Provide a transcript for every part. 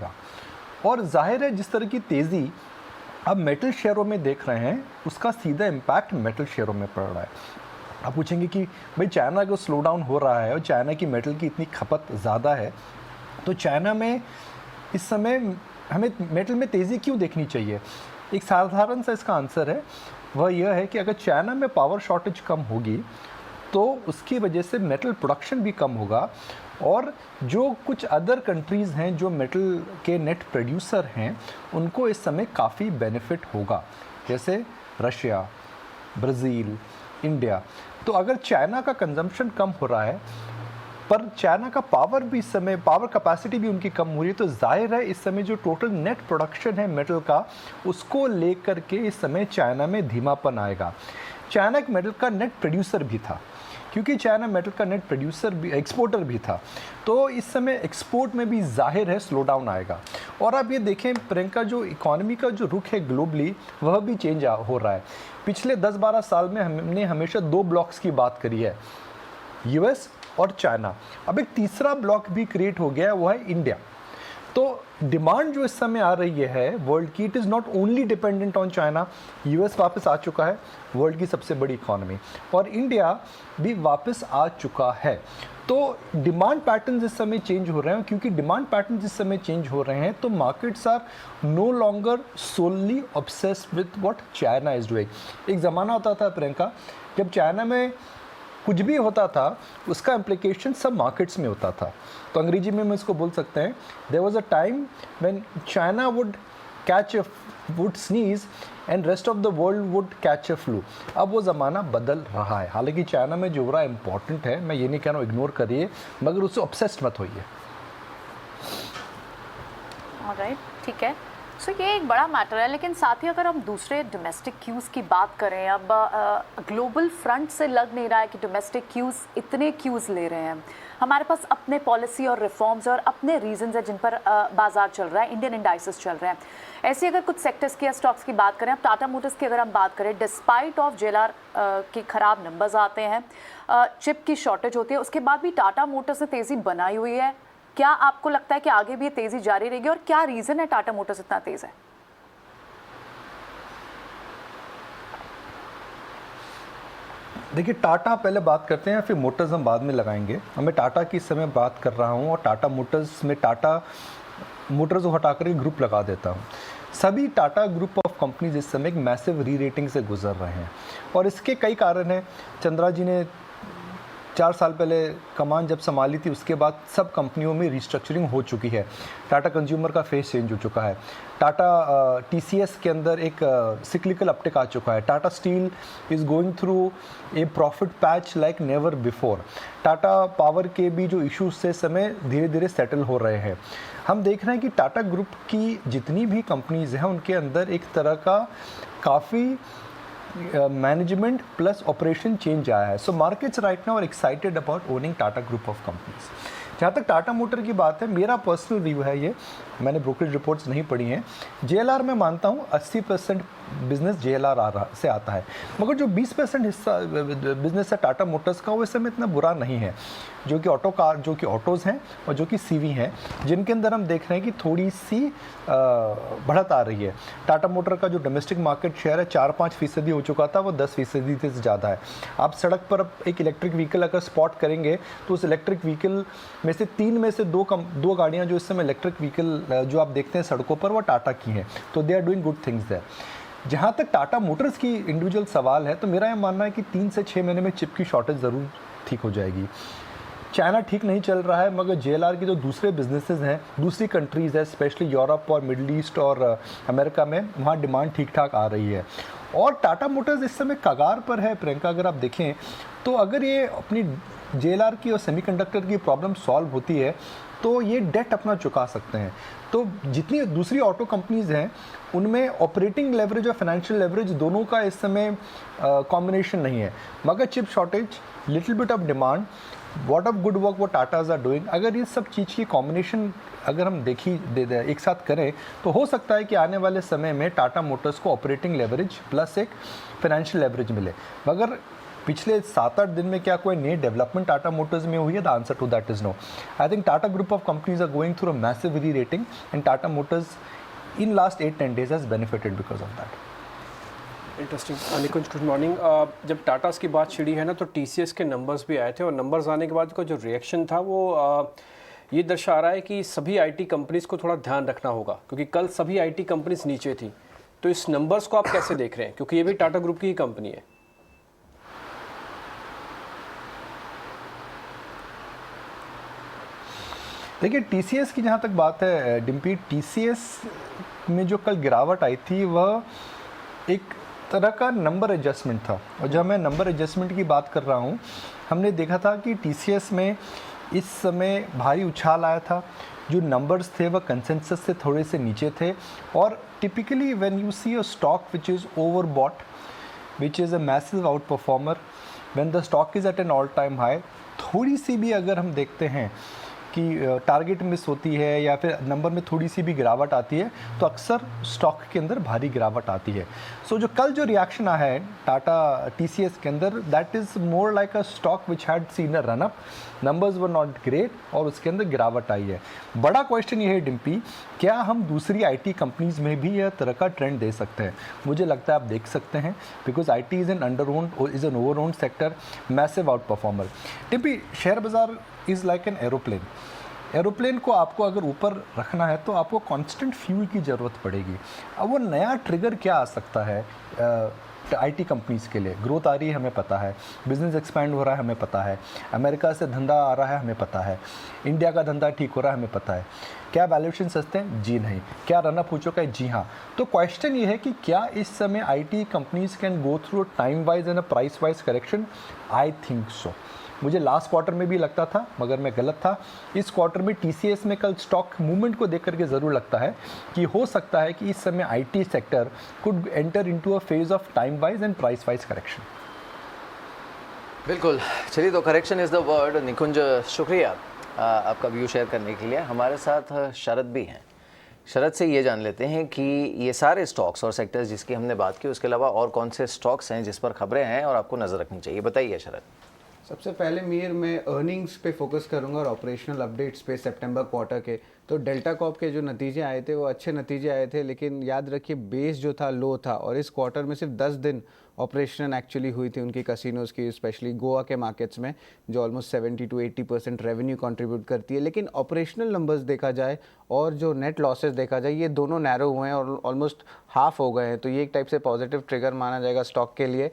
आएगा। और जाहिर है जिस तरह की तेज़ी अब मेटल शेयरों में देख रहे हैं, उसका सीधा इम्पैक्ट मेटल शेयरों में पड़ रहा है। आप पूछेंगे कि भाई चाइना का स्लो डाउन हो रहा है और चाइना की मेटल की इतनी खपत ज़्यादा है, तो चाइना में इस समय हमें मेटल में तेज़ी क्यों देखनी चाहिए? एक साधारण सा इसका आंसर है, वह यह है कि अगर चाइना में पावर शॉर्टेज कम होगी तो उसकी वजह से मेटल प्रोडक्शन भी कम होगा, और जो कुछ अदर कंट्रीज़ हैं जो मेटल के नेट प्रोड्यूसर हैं उनको इस समय काफ़ी बेनिफिट होगा, जैसे रशिया, ब्राज़ील, इंडिया। तो अगर चाइना का कंजम्पशन कम हो रहा है पर चाइना का पावर भी इस समय, पावर कैपेसिटी भी उनकी कम हो रही है, तो जाहिर है इस समय जो टोटल नेट प्रोडक्शन है मेटल का, उसको लेकर के इस समय चाइना में धीमापन आएगा। चाइना एक मेटल का नेट प्रोड्यूसर भी था, क्योंकि चाइना मेटल का नेट प्रोड्यूसर भी, एक्सपोर्टर भी था, तो इस समय एक्सपोर्ट में भी जाहिर है स्लो डाउन आएगा। और आप ये देखें प्रियंका, जो इकोनॉमी का जो रुख है ग्लोबली वह भी चेंज हो रहा है। पिछले 10-12 साल में हमने हमेशा 2 ब्लॉक्स की बात करी है, यूएस और चाइना। अब एक तीसरा ब्लॉक भी क्रिएट हो गया है, वो है इंडिया। तो डिमांड जो इस समय आ रही है वर्ल्ड की, it is not only dependent on China. US वापस आ चुका है, वर्ल्ड की सबसे बड़ी इकॉनमी, और इंडिया भी वापस आ चुका है। तो डिमांड पैटर्न्स इस समय चेंज हो रहे हैं, क्योंकि डिमांड पैटर्न्स इस समय चेंज हो रहे हैं तो markets are no longer solely obsessed with what China is doing. एक ज़माना होता था प्रियंका, जब चाइना में कुछ भी होता था उसका इम्प्लीकेशन सब मार्केट्स में होता था। तो अंग्रेजी में हम इसको बोल सकते हैं, there was a time when China would sneeze and rest of the world would catch a flu. अब वो ज़माना बदल रहा है। हालांकि चाइना में जो हो रहा है इंपॉर्टेंट है, मैं ये नहीं कह रहा हूँ इग्नोर करिए, मगर उससे ऑब्सेस्ड मत होइए। ऑलराइट, ठीक है। सो ये एक बड़ा मैटर है, लेकिन साथ ही अगर हम दूसरे डोमेस्टिक क्यूज़ की बात करें, अब ग्लोबल फ्रंट से लग नहीं रहा है कि डोमेस्टिक क्यूज़ इतने क्यूज़ ले रहे हैं। हमारे पास अपने पॉलिसी और रिफॉर्म्स और अपने रीजंस हैं जिन पर बाजार चल रहा है, इंडियन इंडाइसेस चल रहे हैं। ऐसे अगर कुछ सेक्टर्स की या स्टॉक्स की बात करें, अब टाटा मोटर्स की अगर हम बात करें, डिस्पाइट ऑफ जेएलआर के ख़राब नंबर्स आते हैं, चिप की शॉर्टेज होती है, उसके बाद भी टाटा मोटर्स ने तेज़ी बनाई हुई है। क्या आपको लगता है कि आगे भी ये तेज़ी जारी रहेगी, और क्या रीज़न है टाटा मोटर्स इतना तेज़ है? देखिए, टाटा पहले बात करते हैं, फिर मोटर्स हम बाद में लगाएंगे। मैं टाटा की इस समय बात कर रहा हूँ, और टाटा मोटर्स में टाटा मोटर्स को हटाकर एक ग्रुप लगा देता हूँ। सभी टाटा ग्रुप ऑफ कंपनीज इस समय एक मैसिव री रेटिंग से गुजर रहे हैं, और इसके कई कारण हैं। चंद्रा जी ने 4 साल पहले कमान जब संभाली थी, उसके बाद सब कंपनियों में रिस्ट्रक्चरिंग हो चुकी है। टाटा कंज्यूमर का फेस चेंज हो चुका है। टाटा टीसीएस के अंदर एक सिक्लिकल अपटिक आ चुका है। Tata steel is going through a profit patch like never before. Tata power के भी जो इश्यूज से समय धीरे धीरे सेटल हो रहे हैं। हम देख रहे हैं कि टाटा ग्रुप की जितनी भी कंपनीज हैं उनके अंदर एक तरह का काफ़ी मैनेजमेंट प्लस ऑपरेशन चेंज आया है। So markets right now are excited about owning Tata group of companies. जहाँ तक टाटा मोटर की बात है, मेरा पर्सनल व्यू है, ये मैंने ब्रोकरेज रिपोर्ट्स नहीं पढ़ी हैं, जेएलआर में मानता हूँ 80% बिजनेस जेएलआर से आता है, मगर जो 20% हिस्सा बिजनेस है टाटा मोटर्स का, वो इस समय इतना बुरा नहीं है। जो कि ऑटोज़ हैं और जो कि सीवी हैं, जिनके अंदर हम देख रहे हैं कि थोड़ी सी बढ़त आ रही है। टाटा मोटर का जो डोमेस्टिक मार्केट शेयर है 4-5% हो चुका था, वो 10% से ज़्यादा है। आप सड़क पर एक इलेक्ट्रिक व्हीकल अगर स्पॉट करेंगे तो उस इलेक्ट्रिक व्हीकल में से 3 में से 2 गाड़ियाँ जो इस समय इलेक्ट्रिक व्हीकल जो आप देखते हैं सड़कों पर, वो टाटा की हैं। तो they are doing good things there. जहाँ तक टाटा मोटर्स की इंडिविजुअल सवाल है, तो मेरा यह मानना है कि 3 से 6 महीने में चिप की शॉर्टेज ज़रूर ठीक हो जाएगी। चाइना ठीक नहीं चल रहा है, मगर जेएलआर के जो दूसरे बिजनेसेस हैं, दूसरी कंट्रीज़ है, स्पेशली यूरोप और मिडल ईस्ट और अमेरिका में, वहाँ डिमांड ठीक ठाक आ रही है। और टाटा मोटर्स इस समय कगार पर है प्रियंका। अगर आप देखें तो अगर ये अपनी जेएलआर की और सेमीकंडक्टर की प्रॉब्लम सॉल्व होती है तो ये डेट अपना चुका सकते हैं। तो जितनी दूसरी ऑटो कंपनीज हैं उनमें ऑपरेटिंग लेवरेज और फाइनेंशियल लेवरेज दोनों का इस समय कॉम्बिनेशन नहीं है, मगर chip shortage, little bit of demand, what of good work वो टाटाज आर डूइंग, अगर ये सब चीज़ की कॉम्बिनेशन अगर हम एक साथ करें तो हो सकता है कि आने वाले समय में टाटा मोटर्स को ऑपरेटिंग लेवरेज प्लस एक फाइनेंशियल लेवरेज मिले। मगर पिछले 7-8 दिन में क्या कोई नई डेवलपमेंट टाटा मोटर्स में हुई है? The answer to that is no. I think Tata group of companies are going through a massive re-rating and Tata motors in last 8-10 days has benefited because of that. Interesting. Nikunj, good morning. जब टाटास की बात छिड़ी है ना तो टीसीएस के numbers भी आए थे और नंबर्स आने के बाद का जो रिएक्शन था वो ये दर्शा रहा है कि सभी आईटी कंपनीज को थोड़ा ध्यान रखना होगा क्योंकि कल सभी आईटी कंपनीज नीचे थी. तो इस नंबर्स को आप कैसे देख रहे हैं क्योंकि ये भी टाटा ग्रुप की ही कंपनी है? देखिए TCS की जहाँ तक बात है डिम्पी, TCS में जो कल गिरावट आई थी वह एक तरह का नंबर एडजस्टमेंट था. और जब मैं नंबर एडजस्टमेंट की बात कर रहा हूँ, हमने देखा था कि TCS में इस समय भारी उछाल आया था. जो नंबर्स थे वह कंसेंसस से थोड़े से नीचे थे और typically when you see a stock which is over bought, which is a massive out performer, when the stock is at an all time high, थोड़ी सी भी अगर हम देखते हैं कि टारगेट मिस होती है या फिर नंबर में थोड़ी सी भी गिरावट आती है तो अक्सर स्टॉक के अंदर भारी गिरावट आती है. सो जो कल जो रिएक्शन आया है टाटा TCS के अंदर, that is more like a stock which had seen a run up, numbers were not great और उसके अंदर गिरावट आई है. बड़ा क्वेश्चन ये है डिम्पी, क्या हम दूसरी IT कंपनीज में भी यह तरह का ट्रेंड दे सकते हैं? मुझे लगता है आप देख सकते हैं because IT is an under owned, is an over owned sector, massive out performer. Dimpy, share बाज़ार is like an aeroplane. Aeroplane को आपको अगर ऊपर रखना है तो आपको कांस्टेंट फ्यूल की ज़रूरत पड़ेगी. अब वो नया ट्रिगर क्या आ सकता है IT कंपनीज़ के लिए? ग्रोथ आ रही है हमें पता है, बिजनेस एक्सपैंड हो रहा है हमें पता है, अमेरिका से धंधा आ रहा है हमें पता है, इंडिया का धंधा ठीक हो रहा है हमें पता है. क्या वैल्यूएशन सस्ते हैं? जी नहीं. क्या रनअप हो चुका है? जी हाँ. तो क्वेश्चन ये है कि क्या इस समय IT companies can go through time wise and a price wise correction? I think so. मुझे लास्ट क्वार्टर में भी लगता था मगर मैं गलत था. इस क्वार्टर में TCS में कल स्टॉक मूवमेंट को देख करके ज़रूर लगता है कि हो सकता है कि इस समय IT sector could enter into a phase of time wise and price wise correction. बिल्कुल. चलिए, तो करेक्शन इज़ द वर्ड. निकुंज, शुक्रिया आपका व्यू शेयर करने के लिए. हमारे साथ शरद भी हैं. शरद से ये जान लेते हैं कि ये सारे स्टॉक्स और सेक्टर्स जिसकी हमने बात की उसके अलावा और कौन से स्टॉक्स हैं जिस पर खबरें हैं और आपको नज़र रखनी चाहिए. बताइए शरद. सबसे पहले मैं अर्निंग्स पे फोकस करूंगा और ऑपरेशनल अपडेट्स पे सितंबर क्वार्टर के. तो डेल्टा कॉर्प के जो नतीजे आए थे वो अच्छे नतीजे आए थे, लेकिन याद रखिए बेस जो था लो था और इस क्वार्टर में सिर्फ 10 दिन ऑपरेशन एक्चुअली हुई थी उनकी कसिनोज की, स्पेशली गोवा के मार्केट्स में जो ऑलमोस्ट 70 to 80% रेवेन्यू कंट्रीब्यूट करती है. लेकिन ऑपरेशनल नंबर्स देखा जाए और जो नेट लॉसेस देखा जाए ये दोनों नैरो हुए हैं और ऑलमोस्ट हाफ हो गए हैं. तो ये एक टाइप से पॉजिटिव ट्रिगर माना जाएगा स्टॉक के लिए.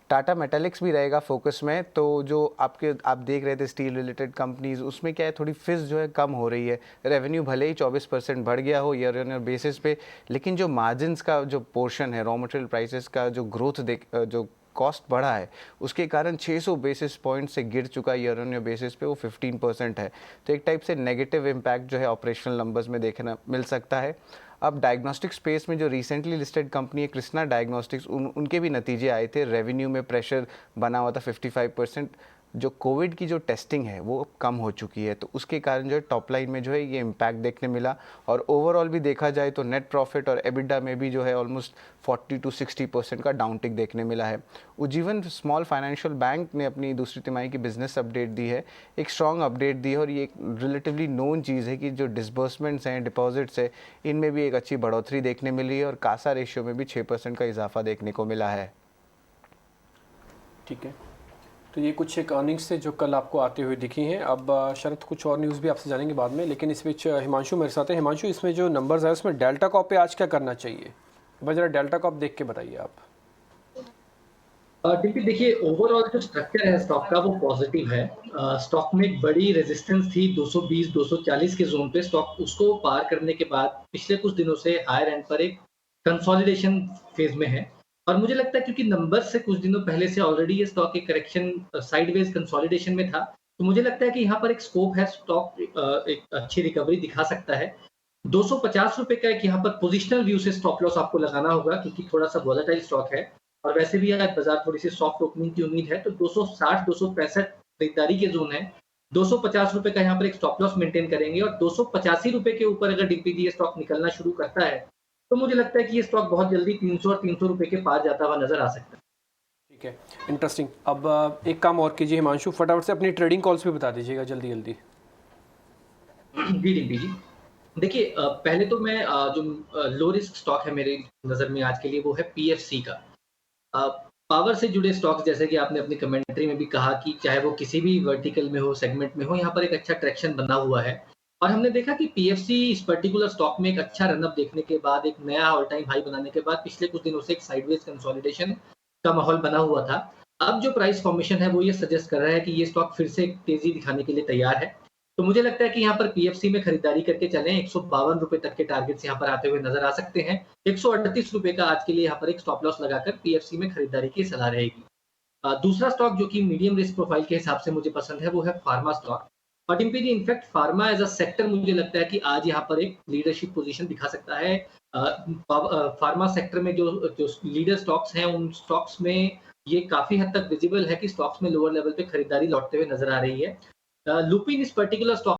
टाटा मेटालिक्स भी रहेगा फोकस में. तो जो आप देख रहे थे स्टील रिलेटेड कंपनीज, उसमें क्या है थोड़ी फिस जो है कम हो रही है. रेवेन्यू भले ही 24% बढ़ गया हो ईयर ऑन ईयर बेसिस पे, लेकिन जो मार्जिन्स का जो पोर्शन है, रॉ मटेरियल प्राइसेस का जो ग्रोथ जो कॉस्ट बढ़ा है उसके कारण 600 बेसिस पॉइंट से गिर चुका ईयर ऑन ईयर बेसिस पे, वो 15% है. तो एक टाइप से नेगेटिव इम्पैक्ट जो है ऑपरेशनल नंबर्स में देखना मिल सकता है. अब डायग्नोस्टिक स्पेस में जो रिसेंटली लिस्टेड कंपनी है कृष्णा डायग्नोस्टिक्स, उनके भी नतीजे आए थे. रेवेन्यू में प्रेशर बना हुआ था 55%. जो कोविड की जो टेस्टिंग है वो कम हो चुकी है, तो उसके कारण जो है टॉप लाइन में जो है ये इम्पैक्ट देखने मिला. और ओवरऑल भी देखा जाए तो नेट प्रॉफिट और एबिटा में भी जो है ऑलमोस्ट 40 to 60% का डाउनटिक देखने मिला है. उज्जीवन स्मॉल फाइनेंशियल बैंक ने अपनी दूसरी तिमाही की बिजनेस अपडेट दी है, एक स्ट्रॉन्ग अपडेट दी है और ये एक रिलेटिवली नोन चीज़ है कि जो डिसबर्समेंट्स हैं, डिपॉजिट्स है, इनमें भी एक अच्छी बढ़ोतरी देखने मिली है और कासा रेशियो में भी 6% का इजाफा देखने को मिला है. ठीक है, तो ये कुछ एक अर्निंग्स थे जो कल आपको आते हुए दिखी हैं. अब शरद कुछ और न्यूज़ भी आपसे जानेंगे बाद में, लेकिन इस बीच हिमांशु मेरे साथ है. हिमांशु, इसमें जो नंबर्स है उसमें डेल्टा कॉप पे आज क्या करना चाहिए? बस जरा डेल्टा कॉप देख के बताइए आप. देखिए ओवरऑल जो स्ट्रक्चर है स्टॉक का वो पॉजिटिव है. स्टॉक में एक बड़ी रेजिस्टेंस थी 220-240 के जोन पे. स्टॉक उसको पार करने के बाद पिछले कुछ दिनों से हायर एंड पर एक कंसोलिडेशन फेज में है और मुझे लगता है क्योंकि नंबर से कुछ दिनों पहले से ऑलरेडी ये स्टॉक एक करेक्शन साइडवेज कंसोलिडेशन में था, तो मुझे लगता है कि यहाँ पर एक स्कोप है, स्टॉक एक अच्छी रिकवरी दिखा सकता है. 250 रुपए का एक यहाँ पर पोजिशनल व्यू से स्टॉप लॉस आपको लगाना होगा क्योंकि थोड़ा सा वॉलेटाइल स्टॉक है और वैसे भी आज बाजार थोड़ी सी सॉफ्ट ओपनिंग की उम्मीद है. तो 260-265 खरीदारी के जोन है. 250 रुपए का यहाँ पर एक स्टॉप लॉस मेंटेन करेंगे और 285 रुपए के ऊपर अगर डीपीजी स्टॉक निकलना शुरू करता है तो मुझे लगता है कि ये स्टॉक बहुत जल्दी 300 और 300 रुपए के पार जाता हुआ नजर आ सकता है. ठीक है, इंटरेस्टिंग। अब एक काम और कीजिए हिमांशु, फटाफट से अपनी ट्रेडिंग कॉल्स भी बता दीजिएगा जल्दी जल्दी। जी रिम्पी जी, देखिए पहले तो मैं जो लो रिस्क स्टॉक है मेरी नज़र में आज के लिए वो है पीएफसी का। अ, पावर से जुड़े स्टॉक्स जैसे कि आपने अपनी कमेंट्री में भी कहा कि चाहे वो किसी भी वर्टिकल में हो, सेगमेंट में हो, यहाँ पर एक अच्छा ट्रैक्शन बना हुआ है। और हमने देखा कि पीएफसी इस पर्टिकुलर स्टॉक में एक अच्छा रन अप देखने के बाद, एक नया ऑल टाइम हाई बनाने के बाद पिछले कुछ दिनों से एक साइडवेज कंसोलिडेशन का माहौल बना हुआ था। अब जो प्राइस फॉर्मेशन है वो ये सजेस्ट कर रहा है कि ये स्टॉक फिर से तेज़ी दिखाने के लिए तैयार है। तो मुझे लगता है कि यहाँ पर पीएफसी में खरीदारी करके चलें, ₹152 तक के टारगेट्स यहाँ पर आते हुए नज़र आ सकते हैं। ₹138 का आज के लिए यहाँ पर एक स्टॉप लॉस लगाकर पीएफसी में खरीदारी की सलाह रहेगी। दूसरा स्टॉक जो कि मीडियम रिस्क प्रोफाइल के हिसाब से मुझे पसंद है वो है फार्मा स्टॉक। और Dimpy ji, in fact pharma as a sector मुझे लगता है कि आज यहाँ पर एक लीडरशिप पोजीशन दिखा सकता है। फार्मा सेक्टर में जो जो लीडर स्टॉक्स हैं उन स्टॉक्स में ये काफी हद तक विजिबल है कि स्टॉक्स में लोअर लेवल पे खरीदारी लौटते हुए नजर आ रही है। लुपिन इस पर्टिकुलर स्टॉक